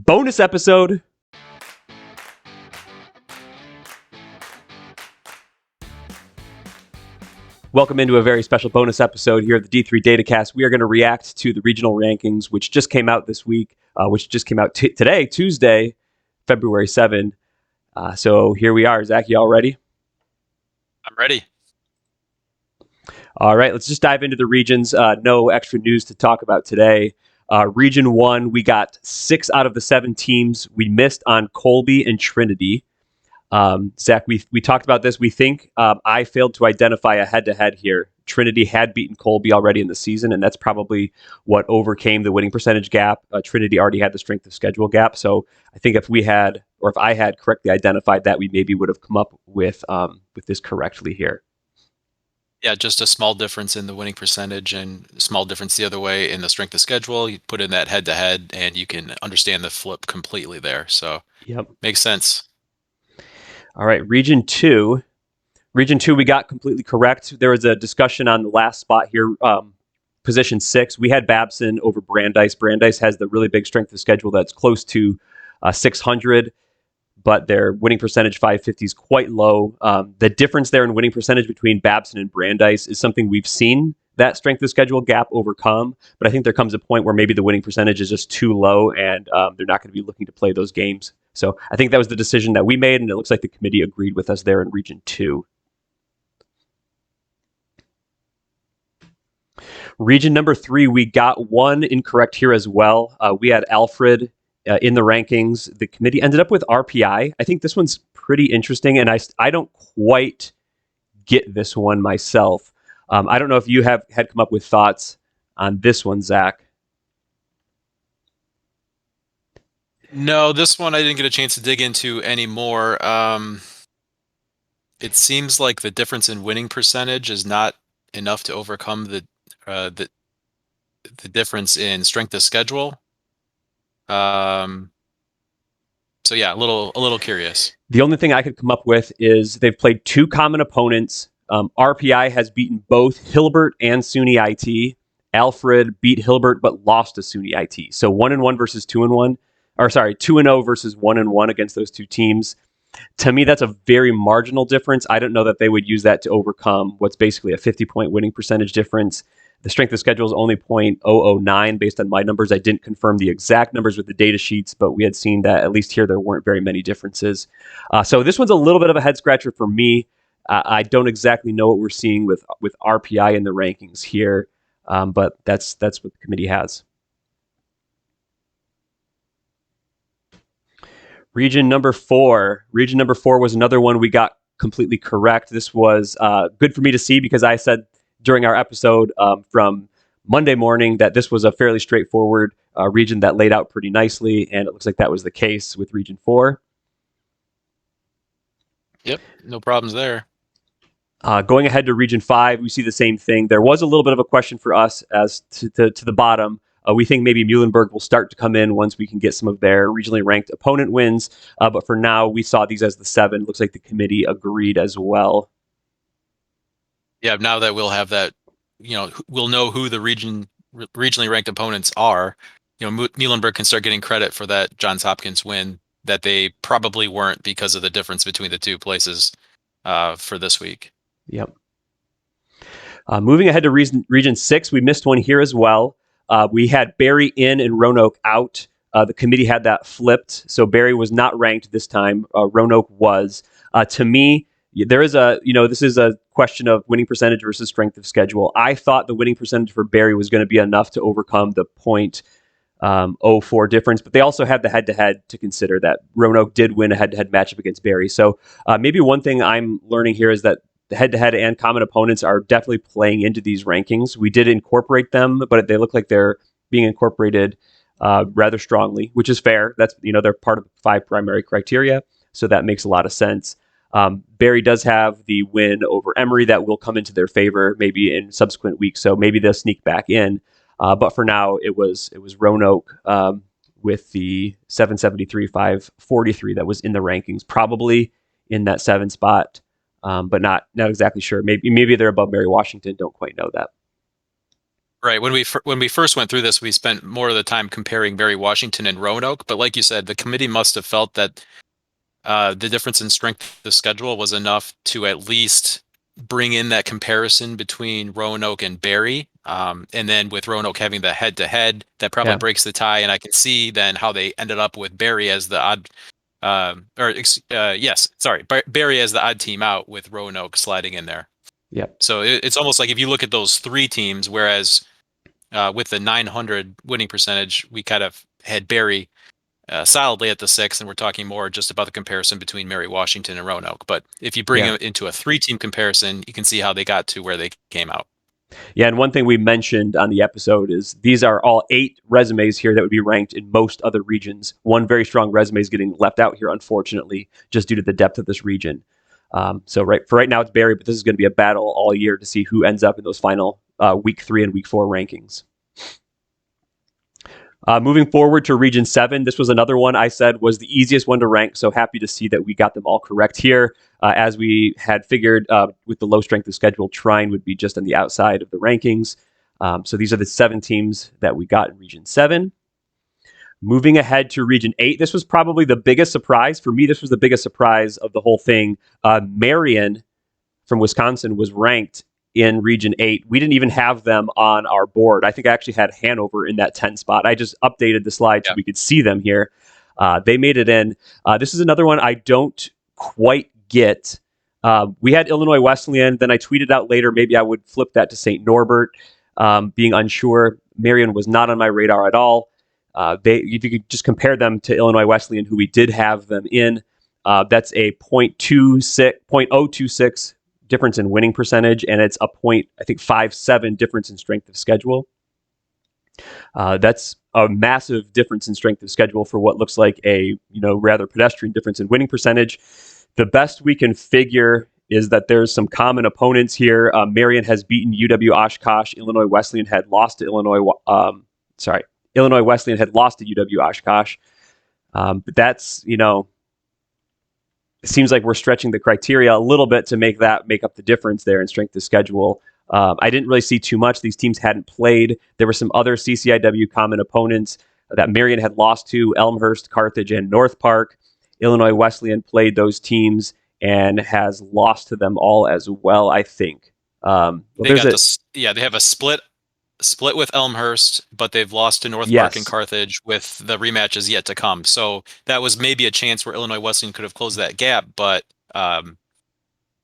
bonus episode. Welcome into a very special bonus episode here at the D3 Datacast. We are going to react to the regional rankings, which just came out this week, which just came out today, Tuesday, February 7. So here we are. Zach, you all ready? I'm ready. All right, let's just dive into the regions. No extra news to talk about today. Region 1, we got 6 out of the 7 teams we missed on Colby and Trinity. Zach, we talked about this. We think I failed to identify a head-to-head here. Trinity had beaten Colby already in the season, and that's probably what overcame the winning percentage gap. Trinity already had the strength of schedule gap. So I think if I had correctly identified that, we maybe would have come up with this correctly here. Yeah, just a small difference in the winning percentage and a small difference the other way in the strength of schedule. You put in that head-to-head, and you can understand the flip completely there. So Yep. Makes sense. All right, Region 2. Region 2, we got completely correct. There was a discussion on the last spot here, position 6. We had Babson over Brandeis. Brandeis has the really big strength of schedule that's close to 600, but their winning percentage, 550, is quite low. The difference there in winning percentage between Babson and Brandeis is something we've seen that strength of schedule gap overcome, but I think there comes a point where maybe the winning percentage is just too low, and they're not going to be looking to play those games. So I think that was the decision that we made, and it looks like the committee agreed with us there in Region 2. Region number 3, we got one incorrect here as well. We had Alfred in the rankings. The committee ended up with RPI. I think this one's pretty interesting, and I don't quite get this one myself. I don't know if you had come up with thoughts on this one, Zach. No, this one I didn't get a chance to dig into anymore. It seems like the difference in winning percentage is not enough to overcome the difference in strength of schedule. So yeah, a little curious. The only thing I could come up with is they've played 2 common opponents. RPI has beaten both Hilbert and SUNY IT. Alfred beat Hilbert but lost to SUNY IT. So 1-1 versus 2-1. Or sorry, 2-0 versus 1-1 against those 2 teams. To me, that's a very marginal difference. I don't know that they would use that to overcome what's basically a 50-point winning percentage difference. The strength of schedule is only 0.009 based on my numbers. I didn't confirm the exact numbers with the data sheets, but we had seen that at least here there weren't very many differences. So this one's a little bit of a head scratcher for me. I don't exactly know what we're seeing with RPI in the rankings here, but that's what the committee has. Region number 4. Region number 4 was another one we got completely correct. This was good for me to see because I said during our episode from Monday morning that this was a fairly straightforward region that laid out pretty nicely, and it looks like that was the case with Region 4. Yep, no problems there. Going ahead to Region 5, we see the same thing. There was a little bit of a question for us as to the bottom. We think maybe Muhlenberg will start to come in once we can get some of their regionally ranked opponent wins. But for now, we saw these as the 7. Looks like the committee agreed as well. Yeah, now that we'll have that, we'll know who the regionally ranked opponents are. Muhlenberg can start getting credit for that Johns Hopkins win that they probably weren't because of the difference between the 2 places for this week. Yep. Moving ahead to Region 6, we missed one here as well. We had Barry in and Roanoke out. The committee had that flipped, so Barry was not ranked this time. Roanoke was. To me, there is this is a question of winning percentage versus strength of schedule. I thought the winning percentage for Barry was going to be enough to overcome the 0.04 difference, but they also had the head-to-head to consider that Roanoke did win a head-to-head matchup against Barry. So maybe one thing I'm learning here is that the head-to-head and common opponents are definitely playing into these rankings. We did incorporate them, but they look like they're being incorporated rather strongly, which is fair. That's they're part of the 5 primary criteria, so that makes a lot of sense. Barry does have the win over Emory that will come into their favor maybe in subsequent weeks, so maybe they'll sneak back in. But for now, it was Roanoke with the 773, 543 that was in the rankings, probably in that 7 spot. But not exactly sure. Maybe they're above Mary Washington. Don't quite know that. Right. When we first went through this, we spent more of the time comparing Barry Washington and Roanoke. But like you said, the committee must have felt that the difference in strength of the schedule was enough to at least bring in that comparison between Roanoke and Barry. And then with Roanoke having the head-to-head, that probably Yeah. breaks the tie. And I can see then how they ended up with Barry as the odd, yes, sorry, Barry as the odd team out with Roanoke sliding in there. Yep. So it's almost like if you look at those three teams, whereas with the 900 winning percentage, we kind of had Barry solidly at the 6, and we're talking more just about the comparison between Mary Washington and Roanoke. But if you bring Yeah. it into a 3-team comparison, you can see how they got to where they came out. Yeah, and one thing we mentioned on the episode is these are all 8 resumes here that would be ranked in most other regions. One very strong resume is getting left out here, unfortunately, just due to the depth of this region. So for right now, it's Barry, but this is going to be a battle all year to see who ends up in those final week 3 and week 4 rankings. Moving forward to Region 7, this was another one I said was the easiest one to rank, so happy to see that we got them all correct here. As we had figured with the low strength of schedule, Trine would be just on the outside of the rankings. So these are the 7 teams that we got in Region 7. Moving ahead to Region 8, this was probably the biggest surprise. For me, this was the biggest surprise of the whole thing. Marion from Wisconsin was ranked in Region 8. We didn't even have them on our board. I think I actually had Hanover in that 10 spot. I just updated the slide so we could see them here. They made it in. This is another one I don't quite get. We had Illinois Wesleyan. Then I tweeted out later maybe I would flip that to St. Norbert, being unsure. Marion was not on my radar at all. If you could just compare them to Illinois Wesleyan, who we did have them in, that's a 0.26 difference in winning percentage, and it's a 0.57 difference in strength of schedule. That's a massive difference in strength of schedule for what looks like a rather pedestrian difference in winning percentage. The best we can figure is that there's some common opponents here. Marion has beaten UW Oshkosh. Illinois Wesleyan had lost to Illinois Wesleyan had lost to UW Oshkosh. But that's it seems like we're stretching the criteria a little bit to make up the difference there in strength of schedule. I didn't really see too much. These teams hadn't played. There were some other CCIW common opponents that Marion had lost to: Elmhurst, Carthage, and North Park. Illinois Wesleyan played those teams and has lost to them all as well, I think. They have a split with Elmhurst, but they've lost to North Park and Carthage with the rematches yet to come. So that was maybe a chance where Illinois Wesleyan could have closed that gap. But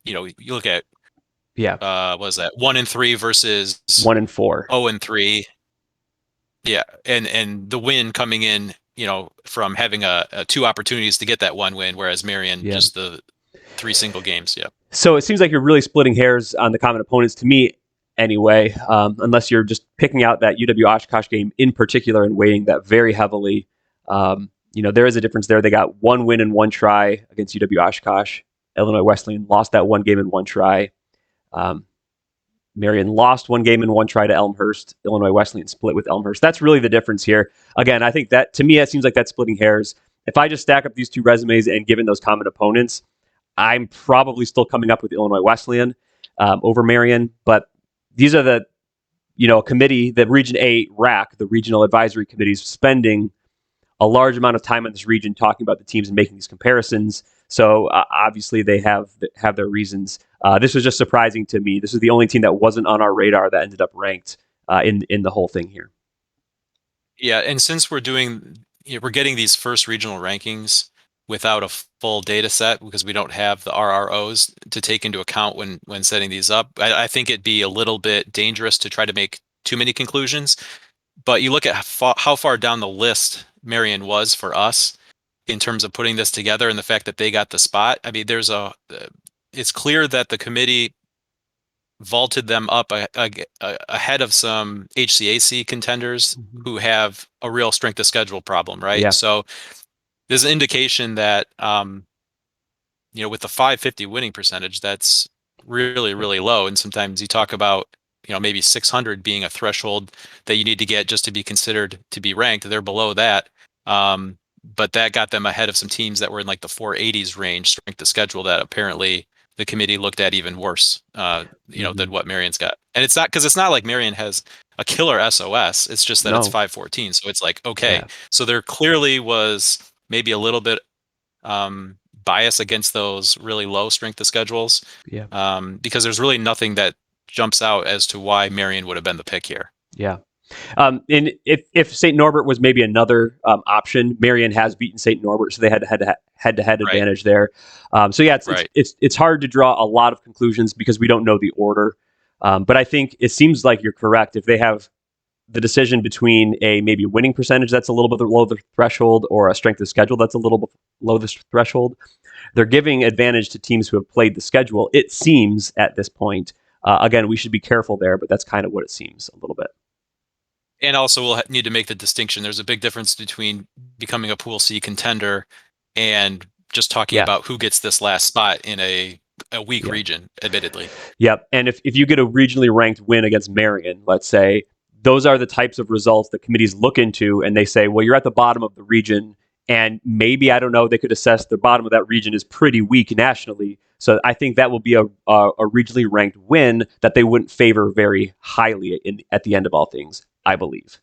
you look at what was that 1-3 versus 1-4, 0-3. Yeah, and the win coming in, from having a 2 opportunities to get that 1 win, whereas Marion just the 3 single games. Yeah. So it seems like you're really splitting hairs on the common opponents to me. Anyway, unless you're just picking out that UW Oshkosh game in particular and weighing that very heavily. There is a difference there. They got 1 win and 1 try against UW Oshkosh. Illinois Wesleyan lost that 1 game and 1 try. Marion lost 1 game and 1 try to Elmhurst. Illinois Wesleyan split with Elmhurst. That's really the difference here. Again, I think that, to me, it seems like that's splitting hairs. If I just stack up these 2 resumes and given those common opponents, I'm probably still coming up with Illinois Wesleyan over Marion, but these are the, committee, the Region 8 RAC, the Regional Advisory Committee, is spending a large amount of time in this region talking about the teams and making these comparisons. So obviously they have their reasons. This was just surprising to me. This is the only team that wasn't on our radar that ended up ranked in the whole thing here. Yeah, and since we're getting these first regional rankings without a full data set because we don't have the RROs to take into account when setting these up, I think it'd be a little bit dangerous to try to make too many conclusions. But you look at how far down the list Marion was for us in terms of putting this together and the fact that they got the spot. I mean, it's clear that the committee vaulted them up ahead of some HCAC contenders who have a real strength of schedule problem, right? Yeah. So there's an indication that, with the 550 winning percentage, that's really, really low. And sometimes you talk about, maybe 600 being a threshold that you need to get just to be considered to be ranked. They're below that. But that got them ahead of some teams that were in like the 480s range strength of schedule that apparently the committee looked at even worse, than what Marion's got. And it's not like Marion has a killer SOS. It's just that it's No. 514. So it's like, okay, Yeah. so there clearly was maybe a little bit bias against those really low strength of schedules, Yeah. because there's really nothing that jumps out as to why Marion would have been the pick here. Yeah. And if St. Norbert was maybe another option, Marion has beaten St. Norbert, so they had head-to-head Right. advantage there. So yeah, Right. it's hard to draw a lot of conclusions because we don't know the order. But I think it seems like you're correct. If they have the decision between a maybe winning percentage that's a little bit below the threshold or a strength of schedule that's a little bit below the threshold, they're giving advantage to teams who have played the schedule. It seems at this point. Again, we should be careful there, but that's kind of what it seems a little bit. And also, we'll need to make the distinction. There's a big difference between becoming a Pool C contender and just talking Yeah. about who gets this last spot in a weak Yeah. region, admittedly. Yep. And if you get a regionally ranked win against Marion, let's say, those are the types of results that committees look into and they say, well, you're at the bottom of the region. And maybe, I don't know, they could assess the bottom of that region is pretty weak nationally. So I think that will be a regionally ranked win that they wouldn't favor very highly at the end of all things, I believe.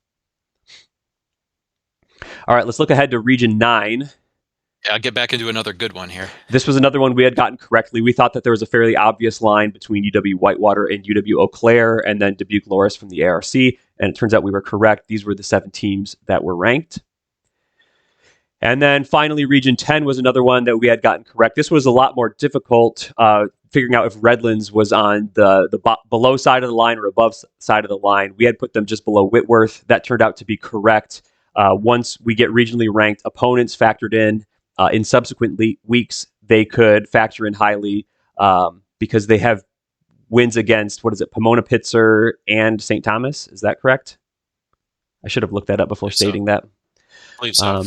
All right, let's look ahead to Region 9. Yeah, I'll get back into another good one here. This was another one we had gotten correctly. We thought that there was a fairly obvious line between UW Whitewater and UW Eau Claire, and then Dubuque Loras from the ARC. And it turns out we were correct. These were the 7 teams that were ranked. And then finally, Region 10 was another one that we had gotten correct. This was a lot more difficult, figuring out if Redlands was on the below side of the line or above side of the line. We had put them just below Whitworth. That turned out to be correct. Once we get regionally ranked opponents factored in subsequent weeks, they could factor in highly because they have wins against, Pomona Pitzer and St. Thomas. Is that correct? I should have looked that up before stating that. I believe so.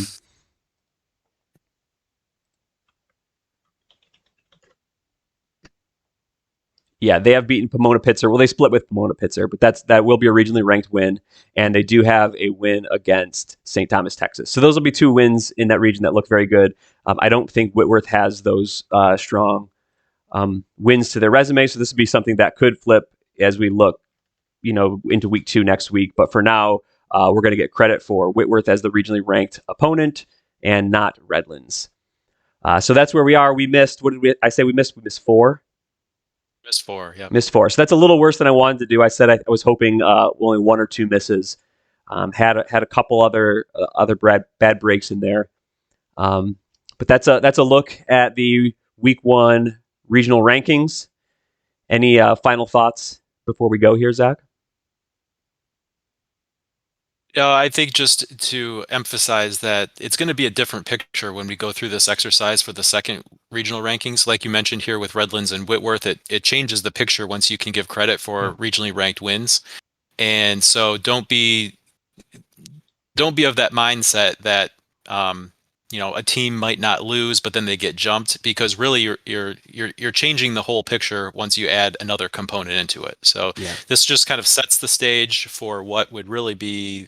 Yeah, they have beaten Pomona Pitzer. Well, they split with Pomona Pitzer, but that will be a regionally ranked win. And they do have a win against St. Thomas, Texas. So those will be 2 wins in that region that look very good. I don't think Whitworth has those strong wins to their resume. So this would be something that could flip as we look, into week 2 next week. But for now, we're going to get credit for Whitworth as the regionally ranked opponent and not Redlands. So that's where we are. We missed. What did I say? We missed 4. Missed 4, yeah. Missed 4. So that's a little worse than I wanted to do. I said I was hoping only 1 or 2 misses. Had a couple other bad breaks in there. But that's a look at the week 1 regional rankings. Any final thoughts before we go here, Zach? I think just to emphasize that it's going to be a different picture when we go through this exercise for the second regional rankings. Like you mentioned here with Redlands and Whitworth, it changes the picture once you can give credit for regionally ranked wins. And so don't be of that mindset that a team might not lose, but then they get jumped, because really you're changing the whole picture once you add another component into it. So this just kind of sets the stage for what would really be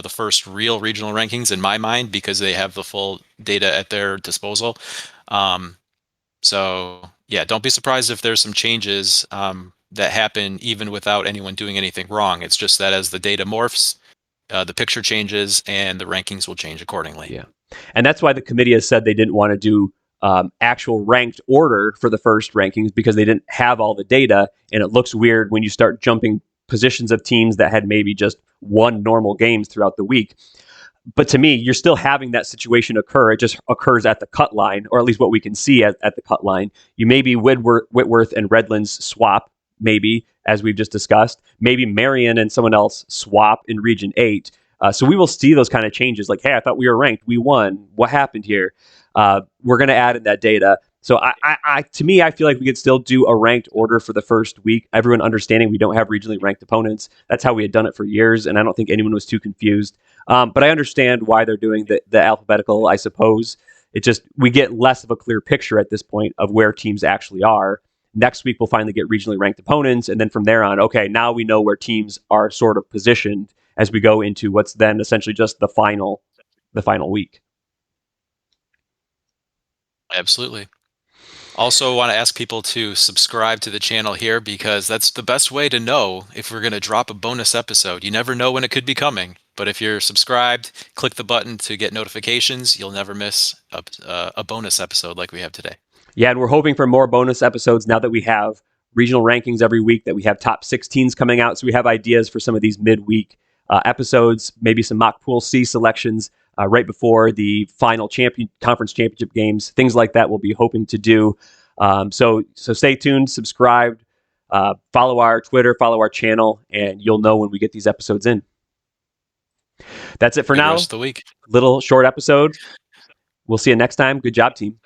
the first real regional rankings in my mind, because they have the full data at their disposal. So yeah, don't be surprised if there's some changes that happen even without anyone doing anything wrong. It's just that as the data morphs, the picture changes and the rankings will change accordingly. Yeah. And that's why the committee has said they didn't want to do actual ranked order for the first rankings, because they didn't have all the data. And it looks weird when you start jumping positions of teams that had maybe just 1 normal games throughout the week. But to me, you're still having that situation occur. It just occurs at the cut line, or at least what we can see at the cut line. You maybe Whitworth and Redlands swap, maybe, as we've just discussed. Maybe Marion and someone else swap in Region 8. So we will see those kind of changes. Like, hey, I thought we were ranked. We won. What happened here? We're going to add in that data. So to me, I feel like we could still do a ranked order for the first week. Everyone understanding we don't have regionally ranked opponents. That's how we had done it for years, and I don't think anyone was too confused. But I understand why they're doing the alphabetical, I suppose. It just, we get less of a clear picture at this point of where teams actually are. Next week, we'll finally get regionally ranked opponents, and then from there on, okay, now we know where teams are sort of positioned as we go into what's then essentially just the final week. Absolutely. Also, want to ask people to subscribe to the channel here because that's the best way to know if we're going to drop a bonus episode. You never know when it could be coming, but if you're subscribed, click the button to get notifications. You'll never miss a bonus episode like we have today. Yeah, and we're hoping for more bonus episodes now that we have regional rankings every week, that we have top 16s coming out. So we have ideas for some of these midweek episodes, maybe some mock pool C selections right before the final conference championship games, things like that we'll be hoping to do. So stay tuned, subscribe, follow our Twitter, follow our channel, and you'll know when we get these episodes in. That's it for Good now. rest of the week. Little short episode. We'll see you next time. Good job, team.